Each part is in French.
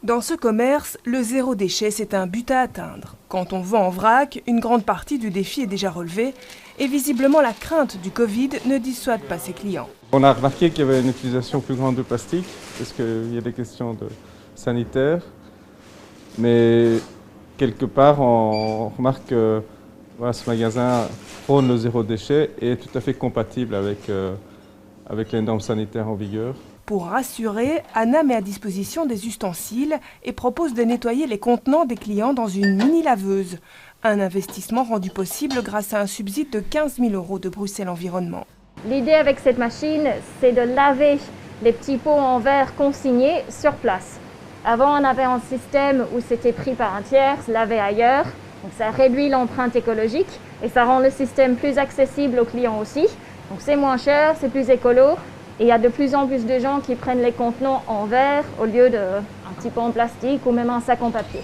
Dans ce commerce, le zéro déchet, c'est un but à atteindre. Quand on vend en vrac, une grande partie du défi est déjà relevée et visiblement la crainte du Covid ne dissuade pas ses clients. On a remarqué qu'il y avait une utilisation plus grande de plastique parce qu'il y a des questions sanitaires. Mais quelque part, on remarque que ce magasin prône le zéro déchet et est tout à fait compatible avec les normes sanitaires en vigueur. Pour rassurer, Anna met à disposition des ustensiles et propose de nettoyer les contenants des clients dans une mini-laveuse. Un investissement rendu possible grâce à un subside de 15 000 € de Bruxelles Environnement. L'idée avec cette machine, c'est de laver les petits pots en verre consignés sur place. Avant, on avait un système où c'était pris par un tiers, lavé ailleurs. Donc ça réduit l'empreinte écologique et ça rend le système plus accessible aux clients aussi. Donc c'est moins cher, c'est plus écolo. Et il y a de plus en plus de gens qui prennent les contenants en verre au lieu d'un petit pot en plastique ou même un sac en papier.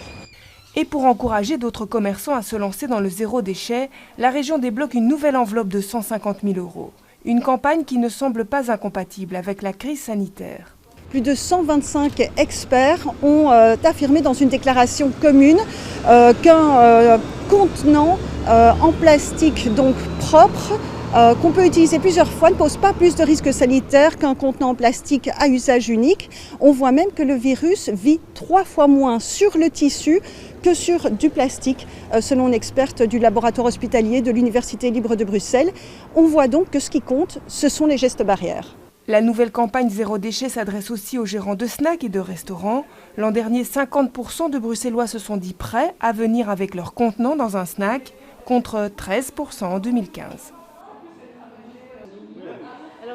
Et pour encourager d'autres commerçants à se lancer dans le zéro déchet, la région débloque une nouvelle enveloppe de 150 000 €. Une campagne qui ne semble pas incompatible avec la crise sanitaire. Plus de 125 experts ont affirmé dans une déclaration commune qu'un contenant en plastique donc propre qu'on peut utiliser plusieurs fois ne pose pas plus de risques sanitaires qu'un contenant en plastique à usage unique. On voit même que le virus vit 3 fois moins sur le tissu que sur du plastique, selon une experte du laboratoire hospitalier de l'Université libre de Bruxelles. On voit donc que ce qui compte, ce sont les gestes barrières. La nouvelle campagne Zéro déchet s'adresse aussi aux gérants de snacks et de restaurants. L'an dernier, 50% de Bruxellois se sont dit prêts à venir avec leur contenant dans un snack, contre 13% en 2015.